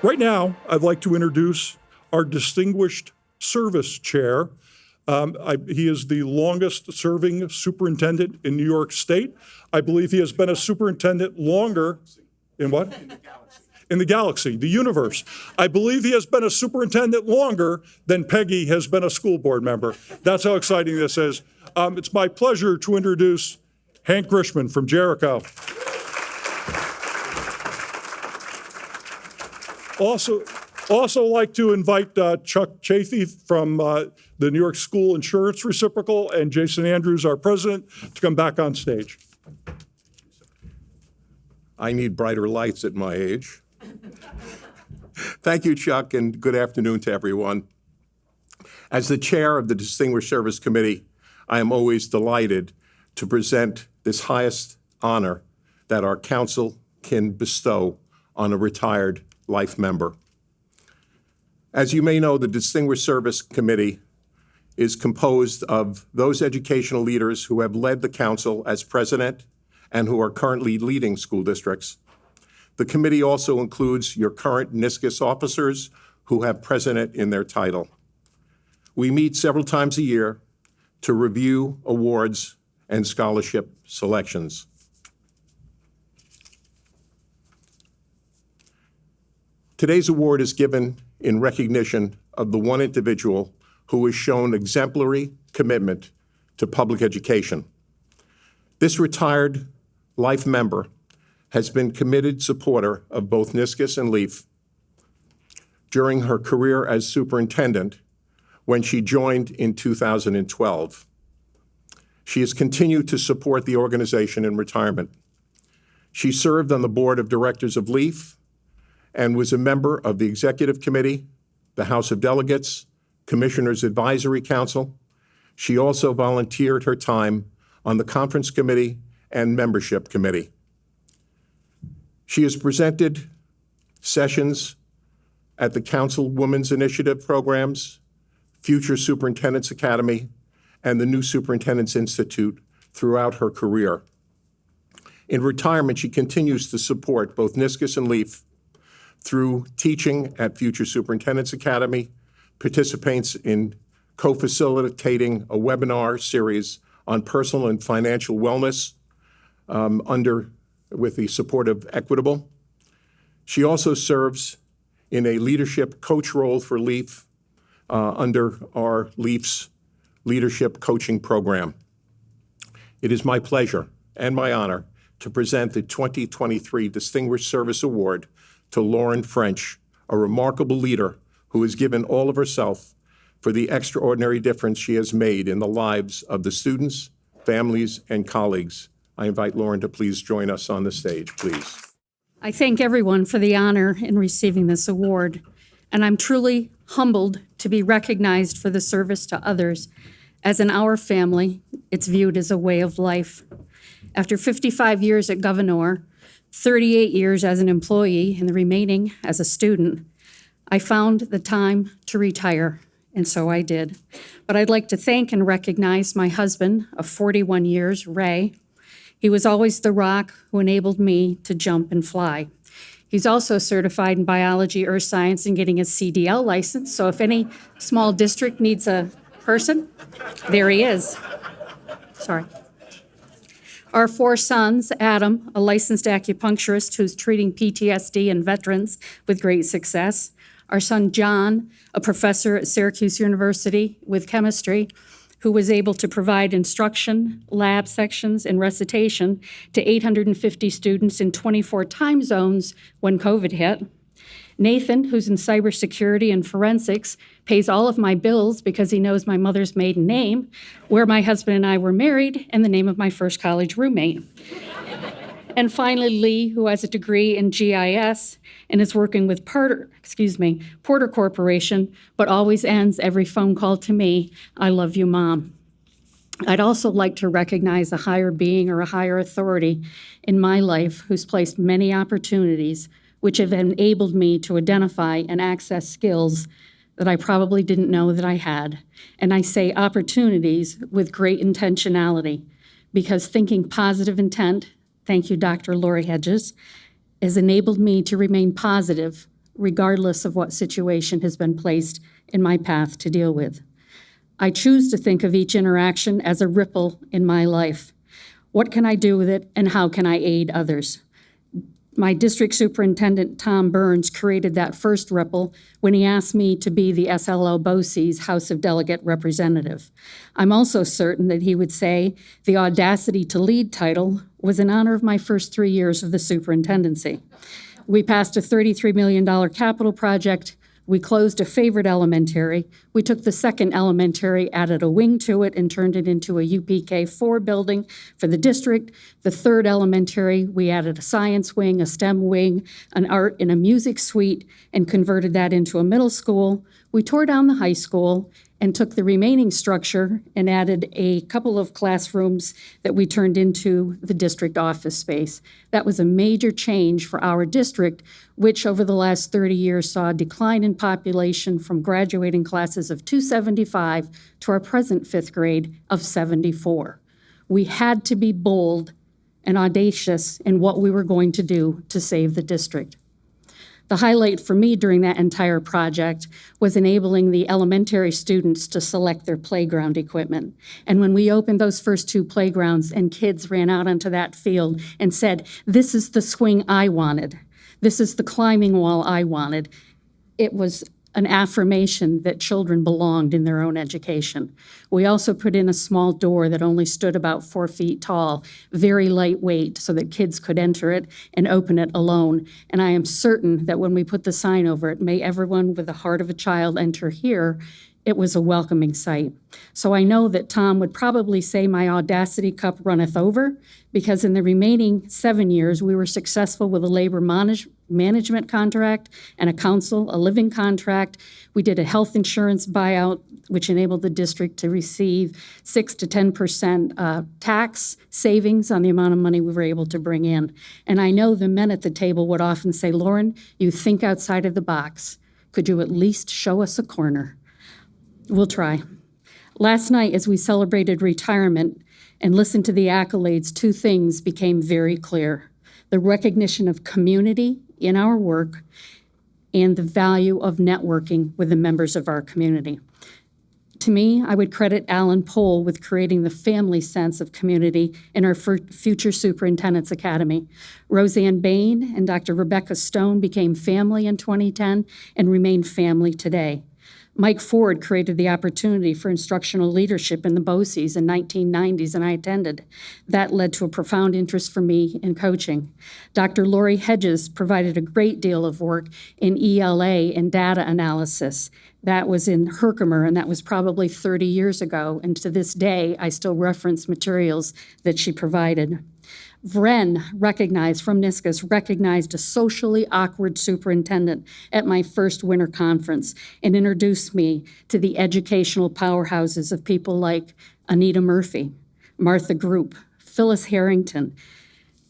Right now, I'd like to introduce our distinguished service chair. He is the longest-serving superintendent in New York State. I believe he has been a superintendent longer in what? In the galaxy, the universe. I believe he has been a superintendent longer than Peggy has been a school board member. That's how exciting this is. It's my pleasure to introduce Hank Grishman from Jericho. Also like to invite Chuck Chafee from the New York School Insurance Reciprocal and Jason Andrews, our president, to come back on stage. I need brighter lights at my age. Thank you, Chuck, and good afternoon to everyone. As the chair of the Distinguished Service Committee, I am always delighted to present this highest honor that our council can bestow on a retired life member. As you may know, the Distinguished Service Committee is composed of those educational leaders who have led the council as president and who are currently leading school districts. The committee also includes your current NSCIS officers who have president in their title. We meet several times a year to review awards and scholarship selections. Today's award is given in recognition of the one individual who has shown exemplary commitment to public education. This retired life member has been committed supporter of both NSCIS and LEAF during her career as superintendent when she joined in 2012. She has continued to support the organization in retirement. She served on the board of directors of LEAF and was a member of the executive committee, the House of Delegates, Commissioners Advisory Council. She also volunteered her time on the conference committee and membership committee. She has presented sessions at the Council Women's Initiative programs, Future Superintendents Academy, and the New Superintendents Institute throughout her career. In retirement, she continues to support both NSCIS and LEAF through teaching at Future Superintendents Academy, participates in co-facilitating a webinar series on personal and financial wellness with the support of Equitable. She also serves in a leadership coach role for LEAF under our LEAF's leadership coaching program. It is my pleasure and my honor to present the 2023 Distinguished Service Award to Lauren French, a remarkable leader who has given all of herself for the extraordinary difference she has made in the lives of the students, families, and colleagues. I invite Lauren to please join us on the stage, please. I thank everyone for the honor in receiving this award, and I'm truly humbled to be recognized for the service to others, as in our family, it's viewed as a way of life. After 55 years at Gouverneur, 38 years as an employee, and the remaining as a student, I found the time to retire, and so I did. But I'd like to thank and recognize my husband of 41 years, Ray. He was always the rock who enabled me to jump and fly. He's also certified in biology, earth science, and getting his CDL license. So if any small district needs a person, there he is. Sorry. Our 4 sons, Adam, a licensed acupuncturist who's treating PTSD in veterans with great success. Our son, John, a professor at Syracuse University with chemistry, who was able to provide instruction, lab sections, and recitation to 850 students in 24 time zones when COVID hit. Nathan, who's in cybersecurity and forensics, pays all of my bills because he knows my mother's maiden name, where my husband and I were married, and the name of my first college roommate. And finally, Lee, who has a degree in GIS and is working with Porter Corporation, but always ends every phone call to me, "I love you, Mom." I'd also like to recognize a higher being or a higher authority in my life who's placed many opportunities which have enabled me to identify and access skills that I probably didn't know that I had. And I say opportunities with great intentionality, because thinking positive intent, thank you, Dr. Lori Hedges, has enabled me to remain positive regardless of what situation has been placed in my path to deal with. I choose to think of each interaction as a ripple in my life. What can I do with it, and how can I aid others? My district superintendent, Tom Burns, created that first ripple when he asked me to be the SLO BOCES House of Delegate representative. I'm also certain that he would say the Audacity to Lead title was in honor of my first 3 years of the superintendency. We passed a $33 million capital project. We closed a favorite elementary. We took the second elementary, added a wing to it, and turned it into a UPK-4 building for the district. The third elementary, we added a science wing, a STEM wing, an art and a music suite, and converted that into a middle school. We tore down the high school and took the remaining structure and added a couple of classrooms that we turned into the district office space. That was a major change for our district, which over the last 30 years saw a decline in population from graduating classes of 275 to our present fifth grade of 74. We had to be bold and audacious in what we were going to do to save the district. The highlight for me during that entire project was enabling the elementary students to select their playground equipment. And when we opened those first two playgrounds and kids ran out onto that field and said, "This is the swing I wanted. This is the climbing wall I wanted," it was an affirmation that children belonged in their own education. We also put in a small door that only stood about 4 feet tall, very lightweight, so that kids could enter it and open it alone. And I am certain that when we put the sign over it, "May everyone with the heart of a child enter here," it was a welcoming sight. So I know that Tom would probably say my Audacity cup runneth over, because in the remaining 7 years, we were successful with a labor management contract and a council, a living contract. We did a health insurance buyout, which enabled the district to receive 6 to 10% tax savings on the amount of money we were able to bring in. And I know the men at the table would often say, "Lauren, you think outside of the box. Could you at least show us a corner?" We'll try. Last night, as we celebrated retirement and listened to the accolades, two things became very clear: the recognition of community in our work and the value of networking with the members of our community. To me, I would credit Alan Pohl with creating the family sense of community in our future Superintendent's Academy. Roseanne Bain and Dr. Rebecca Stone became family in 2010 and remain family today. Mike Ford created the opportunity for instructional leadership in the BOCES in 1990s, and I attended. That led to a profound interest for me in coaching. Dr. Lori Hedges provided a great deal of work in ELA and data analysis. That was in Herkimer, and that was probably 30 years ago, and to this day, I still reference materials that she provided. Vren from NISCUS recognized a socially awkward superintendent at my first winter conference and introduced me to the educational powerhouses of people like Anita Murphy, Martha Group, Phyllis Harrington,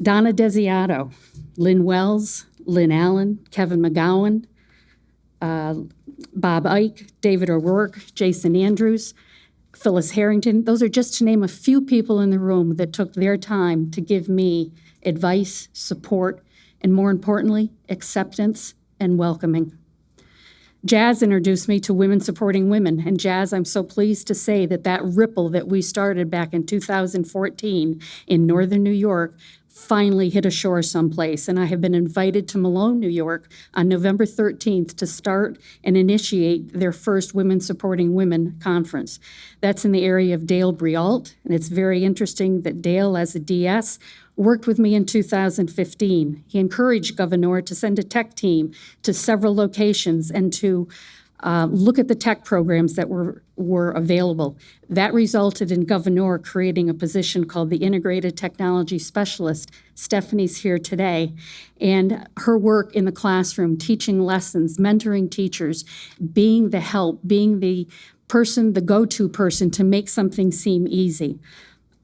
Donna Desiato, Lynn Wells, Lynn Allen, Kevin McGowan, Bob Ike, David O'Rourke, Jason Andrews, Phyllis Harrington. Those are just to name a few people in the room that took their time to give me advice, support, and more importantly, acceptance and welcoming. Jazz introduced me to Women Supporting Women, and Jazz, I'm so pleased to say that that ripple that we started back in 2014 in Northern New York finally hit ashore someplace, and I have been invited to Malone, New York on November 13th to start and initiate their first Women Supporting Women conference. That's in the area of Dale Brialt, and it's very interesting that Dale, as a DS, worked with me in 2015. He encouraged Governor to send a tech team to several locations and to look at the tech programs that were available. That resulted in Governor creating a position called the Integrated Technology Specialist. Stephanie's here today. And her work in the classroom, teaching lessons, mentoring teachers, being the help, being the person, the go-to person to make something seem easy.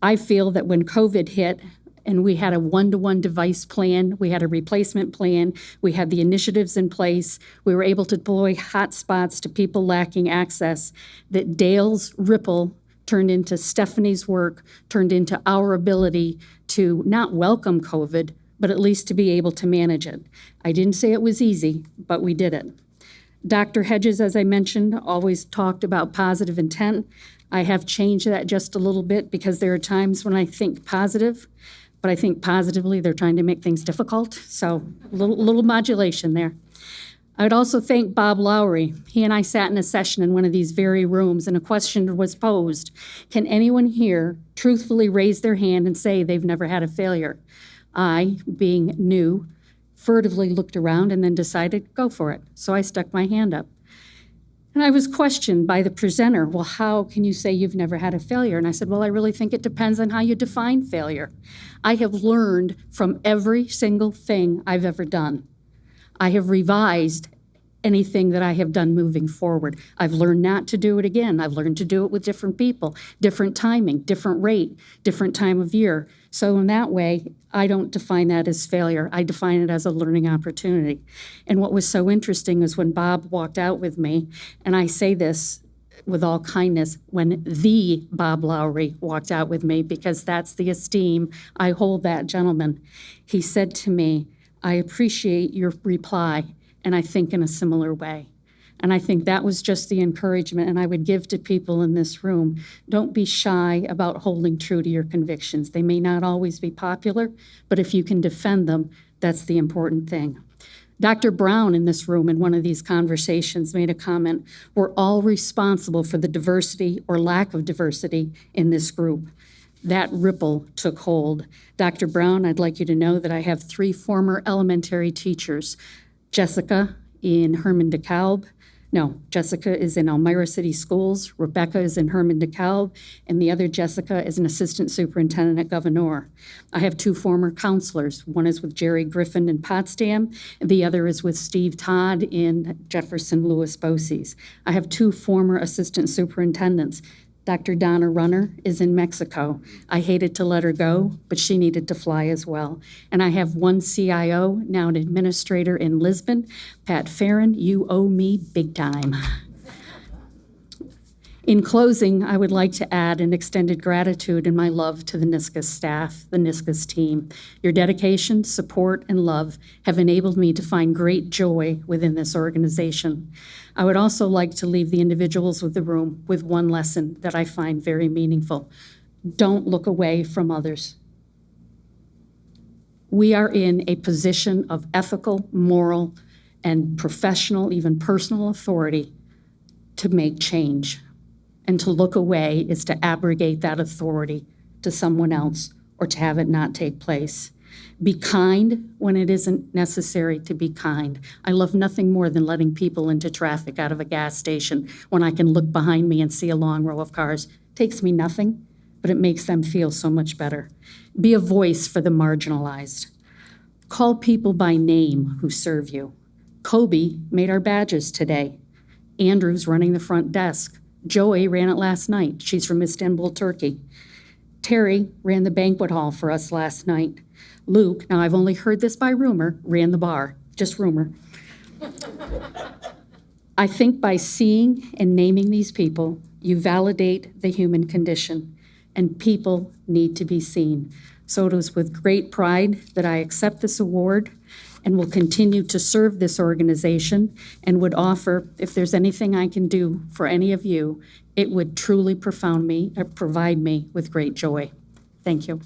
I feel that when COVID hit, and we had a one-to-one device plan, we had a replacement plan, we had the initiatives in place, we were able to deploy hotspots to people lacking access, that Dale's ripple turned into Stephanie's work, turned into our ability to not welcome COVID, but at least to be able to manage it. I didn't say it was easy, but we did it. Dr. Hedges, as I mentioned, always talked about positive intent. I have changed that just a little bit because there are times when I think positive, but I think positively they're trying to make things difficult, so a little modulation there. I would also thank Bob Lowry. He and I sat in a session in one of these very rooms, and a question was posed. Can anyone here truthfully raise their hand and say they've never had a failure? I, being new, furtively looked around and then decided, go for it. So I stuck my hand up. And I was questioned by the presenter, well, how can you say you've never had a failure? And I said, well, I really think it depends on how you define failure. I have learned from every single thing I've ever done. I have revised anything that I have done moving forward. I've learned not to do it again. I've learned to do it with different people, different timing, different rate, different time of year. So in that way, I don't define that as failure. I define it as a learning opportunity. And what was so interesting is when Bob walked out with me, and I say this with all kindness, when the Bob Lowry walked out with me, because that's the esteem I hold that gentleman, he said to me, I appreciate your reply, and I think in a similar way. And I think that was just the encouragement, and I would give to people in this room. Don't be shy about holding true to your convictions. They may not always be popular, but if you can defend them, that's the important thing. Dr. Brown in this room in one of these conversations made a comment, we're all responsible for the diversity or lack of diversity in this group. That ripple took hold. Dr. Brown, I'd like you to know that I have 3 former elementary teachers. Jessica in Herman DeKalb. No, Jessica is in Elmira City Schools. Rebecca is in Herman DeKalb. And the other Jessica is an assistant superintendent at Gouverneur. I have 2 former counselors. One is with Jerry Griffin in Potsdam, and the other is with Steve Todd in Jefferson Lewis Boces. I have 2 former assistant superintendents. Dr. Donna Runner is in Mexico. I hated to let her go, but she needed to fly as well. And I have 1 CIO, now an administrator in Lisbon. Pat Farron, you owe me big time. In closing, I would like to add an extended gratitude and my love to the NISCUS staff, the NISCUS team. Your dedication, support, and love have enabled me to find great joy within this organization. I would also like to leave the individuals with the room with one lesson that I find very meaningful. Don't look away from others. We are in a position of ethical, moral, and professional, even personal authority to make change. And to look away is to abrogate that authority to someone else or to have it not take place. Be kind when it isn't necessary to be kind. I love nothing more than letting people into traffic out of a gas station when I can look behind me and see a long row of cars. It takes me nothing, but it makes them feel so much better. Be a voice for the marginalized. Call people by name who serve you. Kobe made our badges today. Andrew's running the front desk. Joey ran it last night. She's from Istanbul, Turkey. Terry ran the banquet hall for us last night. Luke, now I've only heard this by rumor, ran the bar. Just rumor. I think by seeing and naming these people, you validate the human condition, and people need to be seen. So it is with great pride that I accept this award and will continue to serve this organization and would offer, if there's anything I can do for any of you, it would truly provide me with great joy. Thank you.